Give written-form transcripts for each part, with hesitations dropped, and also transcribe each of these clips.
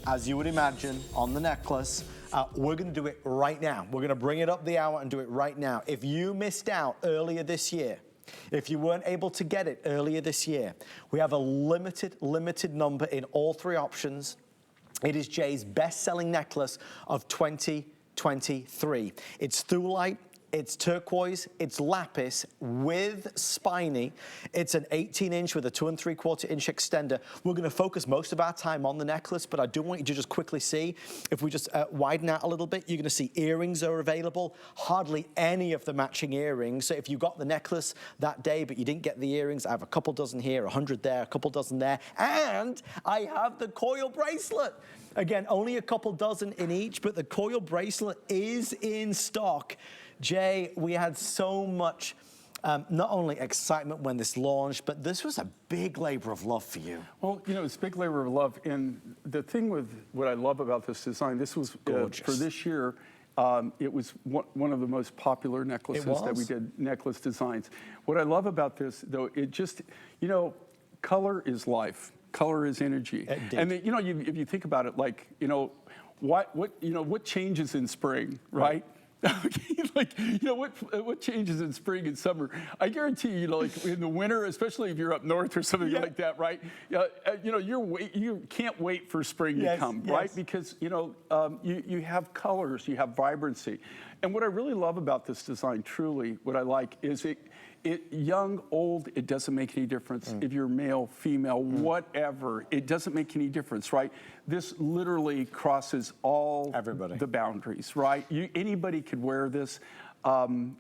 as you would imagine, on the necklace. We're going to do it right now. We're going to bring it up the hour and do it right now. If you missed out earlier this year, if you weren't able to get it earlier this year, we have a limited number in all three options. It is Jay's best-selling necklace of 2023. It's Thulite, it's turquoise, it's lapis with spiny. It's an 18-inch with a 2 3/4-inch extender. We're going to focus most of our time on the necklace, but I do want you to just quickly see. If we just widen out a little bit, you're going to see earrings are available. Hardly any of the matching earrings. So if you got the necklace that day, but you didn't get the earrings, I have a couple dozen here, 100 there, a couple dozen there, and I have the coil bracelet. Again, only a couple dozen in each, but the coil bracelet is in stock. Jay, we had so much, not only excitement when this launched, but this was a big labor of love for you. Well, you know, it's a big labor of love. And the thing with what I love about this design, this was for this year, it was one of the most popular necklaces that we did, necklace designs. What I love about this, though, it just, you know, color is life. Color is energy. And then, you know, if you think about it, like, you know, what changes in spring, right? Like, you know, what changes in spring and summer? I guarantee you know, like in the winter, especially if you're up north or something like that, right? You know, you can't wait for spring to come, right? Because you know, you have colors, you have vibrancy, and what I really love about this design, truly, what I like is young, old, it doesn't make any difference. If you're male, female, whatever, it doesn't make any difference, right? This literally crosses all the boundaries, right? Anybody could wear this.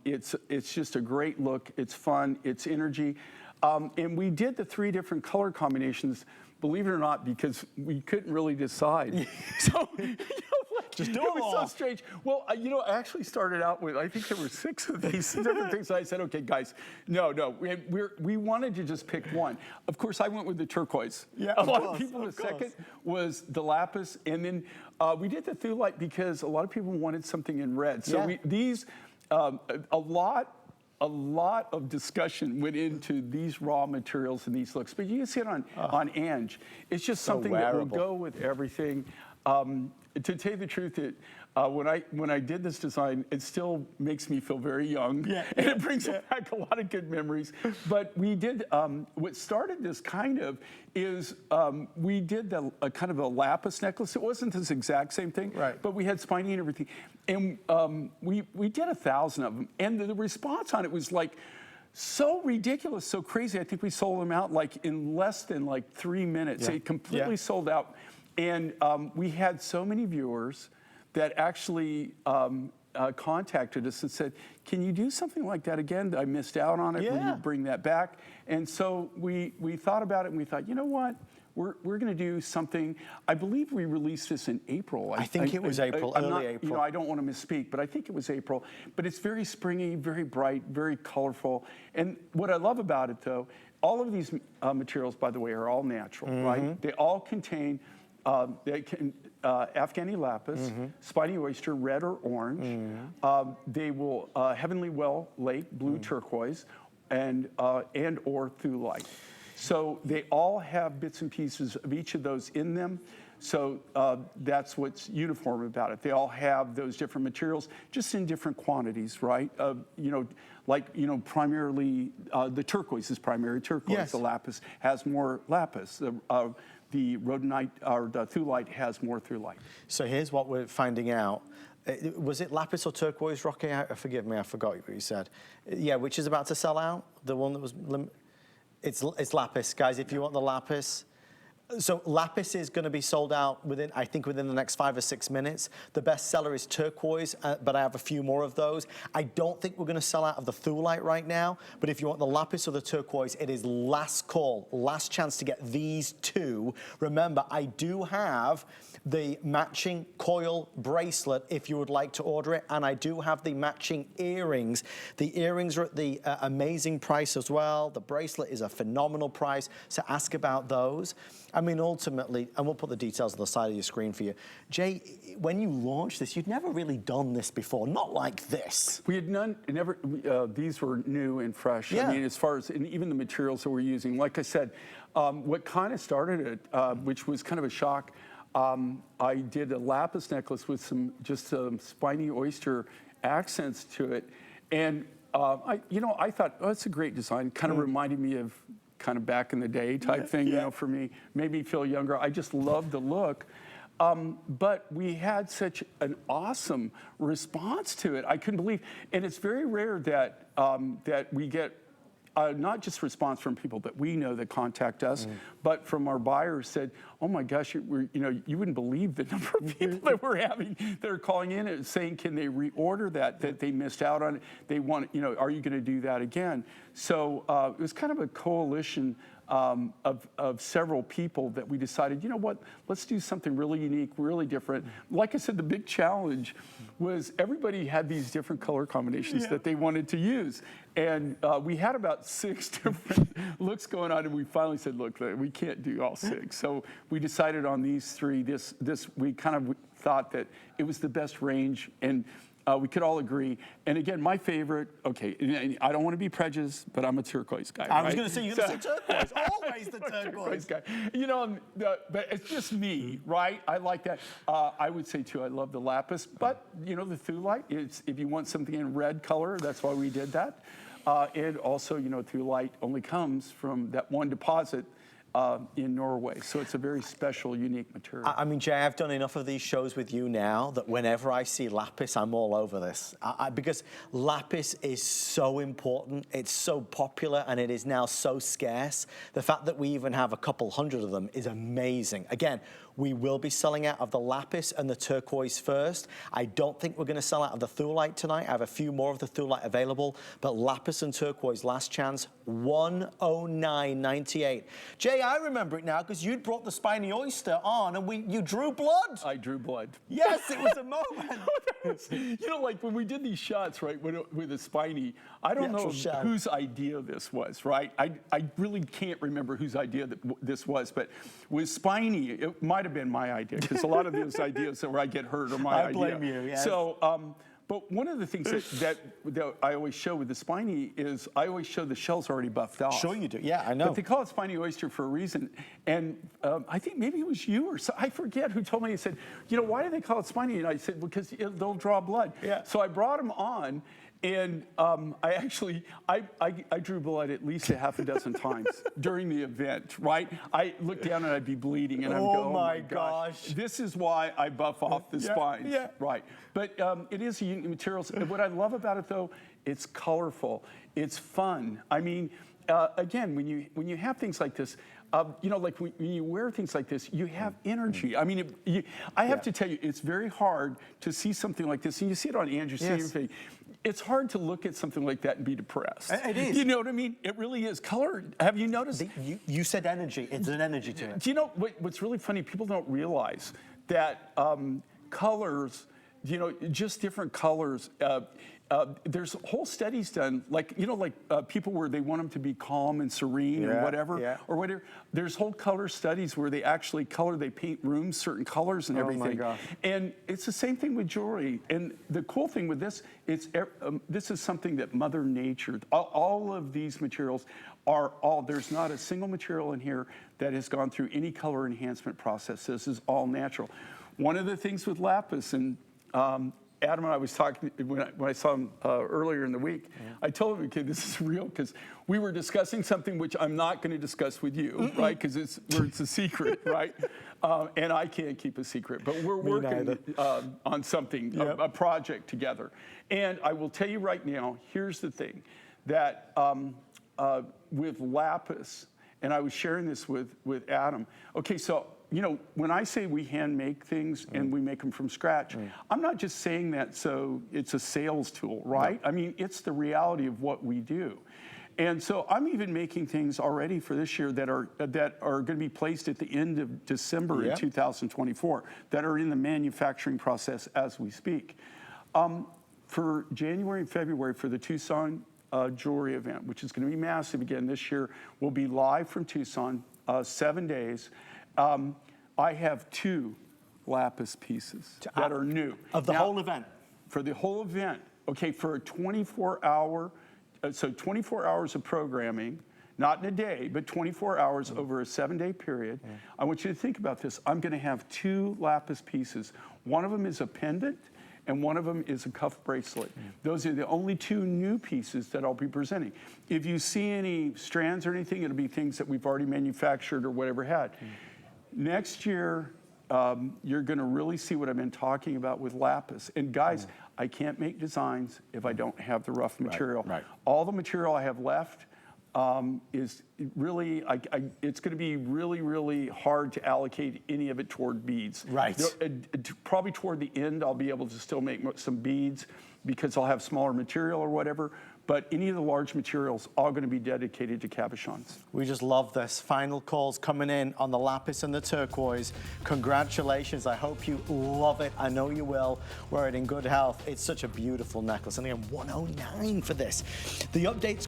It's just a great look. It's fun. It's energy. And we did the 3 different color combinations, believe it or not, because we couldn't really decide. So, you know, just do it was so strange. Well, you know, I actually started out with, I think there were 6 of these different things. I said, okay, guys, no, we wanted to just pick one. Of course, I went with the turquoise. Yeah, a lot of people, the second was the lapis, and then we did the thulite because a lot of people wanted something in red. So these, a lot of discussion went into these raw materials and these looks. But you can see it on Ange. It's just something that will go with everything. To tell you the truth, when I did this design, it still makes me feel very young, and it brings back a lot of good memories. But we did, what started this kind of is we did a kind of a lapis necklace. It wasn't this exact same thing, but we had spiny and everything. And we did 1,000 of them. And the response on it was like, so ridiculous, so crazy. I think we sold them out like in less than like 3 minutes. It completely sold out. And we had so many viewers that actually contacted us and said, can you do something like that again? I missed out on it. Will you bring that back? And so we thought about it, and we thought, you know what? We're going to do something. I believe we released this in April. I think it was April, early April. You know, I don't want to misspeak, but I think it was April. But it's very springy, very bright, very colorful. And what I love about it, though, all of these materials, by the way, are all natural, right? They all contain Afghani lapis, spiny oyster, red or orange. They will heavenly well lake, blue turquoise, and or thulite. So they all have bits and pieces of each of those in them. So that's what's uniform about it. They all have those different materials, just in different quantities, right? You know, like, you know, primarily the turquoise is primary turquoise. The lapis has more lapis. The rhodonite or the thulite has more thulite. So here's what we're finding out. Was it lapis or turquoise, Rocky? Forgive me, I forgot what you said. Yeah, which is about to sell out? The one that was it's lapis, guys. If you want the lapis. So lapis is going to be sold out within, I think, within the next 5 or 6 minutes. The best seller is turquoise, but I have a few more of those. I don't think we're going to sell out of the thulite right now, but if you want the lapis or the turquoise, it is last call, last chance to get these 2. Remember, I do have the matching coil bracelet if you would like to order it, and I do have the matching earrings. The earrings are at the amazing price as well. The bracelet is a phenomenal price, so ask about those. I mean, ultimately, and we'll put the details on the side of your screen for you. Jay, when you launched this, you'd never really done this before, not like this. We had never, these were new and fresh. I mean, as far as, and even the materials that we're using, like I said, what kind of started it, which was kind of a shock, I did a lapis necklace with some spiny oyster accents to it, and I thought, oh, it's a great design. Kind of reminded me of kind of back in the day type thing, you know, for me. Made me feel younger. I just loved the look. But we had such an awesome response to it. I couldn't believe, and it's very rare that that we get not just response from people that we know that contact us, but from our buyers said, "Oh my gosh, you wouldn't believe the number of people that we're having that are calling in and saying, can they reorder that they missed out on it? They want, are you going to do that again?" So it was kind of a coalition of several people that we decided, you know what, let's do something really unique, really different. Like I said, the big challenge was everybody had these different color combinations that they wanted to use. And we had about 6 different looks going on, and we finally said, look, we can't do all 6. So we decided on these 3. We kind of thought that it was the best range, and we could all agree. And again, my favorite, okay, I don't want to be prejudiced, but I'm a turquoise guy. I was going to say, you're going to say turquoise. Always the turquoise guy. But it's just me, right? I like that. I would say, too, I love the lapis. But, the thulite, if you want something in red color, that's why we did that. And also, thulite only comes from that one deposit in Norway. So it's a very special, unique material. I mean, Jay, I've done enough of these shows with you now that whenever I see lapis, I'm all over this. Because lapis is so important, it's so popular, and it is now so scarce. The fact that we even have a couple hundred of them is amazing. Again, we will be selling out of the lapis and the turquoise first. I don't think we're going to sell out of the thulite tonight. I have a few more of the thulite available, but lapis and turquoise, last chance, $109.98. Jay, I remember it now because you'd brought the Spiny Oyster on and you drew blood. I drew blood. Yes, it was a moment. Like when we did these shots, right, with the Spiny, I don't know whose idea this was, right? I really can't remember whose idea this was, but with Spiny, it might have been my idea, because a lot of those ideas where I get hurt are my idea. I blame you, yes. So, but one of the things that I always show with the Spiny is I always show the shell's already buffed off. Sure you do, yeah, I know. But they call it Spiny Oyster for a reason. And I think maybe it was you or I forget who told me. He said, why do they call it Spiny? And I said, because they'll draw blood. Yeah. So I brought them on. And I drew blood at least 6 times during the event, right? I looked down and I'd be bleeding, and I'm going, oh my gosh. This is why I buff off the spines, right? But it is a unique material. What I love about it, though, it's colorful, it's fun. I mean, again, when you have things like this, like when you wear things like this, you have energy. I mean, I have to tell you, it's very hard to see something like this, and you see it on Andrew's face. It's hard to look at something like that and be depressed. It is. You know what I mean? It really is. Color, have you noticed? You said energy. It's an energy to it. Do you know what's really funny? People don't realize that colors, just different colors, there's whole studies done, like people where they want them to be calm and serene and whatever, or whatever. There's whole color studies where they actually they paint rooms certain colors and everything. Oh my gosh. And it's the same thing with jewelry. And the cool thing with this, this is something that Mother Nature, all of these materials there's not a single material in here that has gone through any color enhancement process. This is all natural. One of the things with lapis, and Adam and I was talking when I saw him earlier in the week. I told him, okay, this is real, because we were discussing something which I'm not going to discuss with you, right? Because it's a secret, right? And I can't keep a secret, but we're working on something, a project together. And I will tell you right now, here's the thing, that with lapis, and I was sharing this with Adam. Okay, so when I say we hand make things and we make them from scratch, I'm not just saying that so it's a sales tool, right? No. I mean, it's the reality of what we do. And so I'm even making things already for this year that are going to be placed at the end of December in 2024, that are in the manufacturing process as we speak. For January and February, for the Tucson jewelry event, which is going to be massive again this year, we'll be live from Tucson, 7 days. I have 2 lapis pieces that are new. Of the whole event? For the whole event. Okay, for a 24-hour, so 24 hours of programming. not in a day, but 24 hours over a 7-day period. I want you to think about this. I'm going to have 2 lapis pieces. One of them is a pendant, and one of them is a cuff bracelet. Those are the only 2 new pieces that I'll be presenting. If you see any strands or anything, it'll be things that we've already manufactured or whatever had. Next year, you're going to really see what I've been talking about with lapis. And guys, I can't make designs if I don't have the rough material. Right. All the material I have left is really, it's going to be really, really hard to allocate any of it toward beads. Right. Probably toward the end, I'll be able to still make some beads because I'll have smaller material or whatever. But any of the large materials are going to be dedicated to cabochons. We just love this. Final calls coming in on the lapis and the turquoise. Congratulations. I hope you love it. I know you will. Wear it in good health. It's such a beautiful necklace. And again, $109 for this. The updates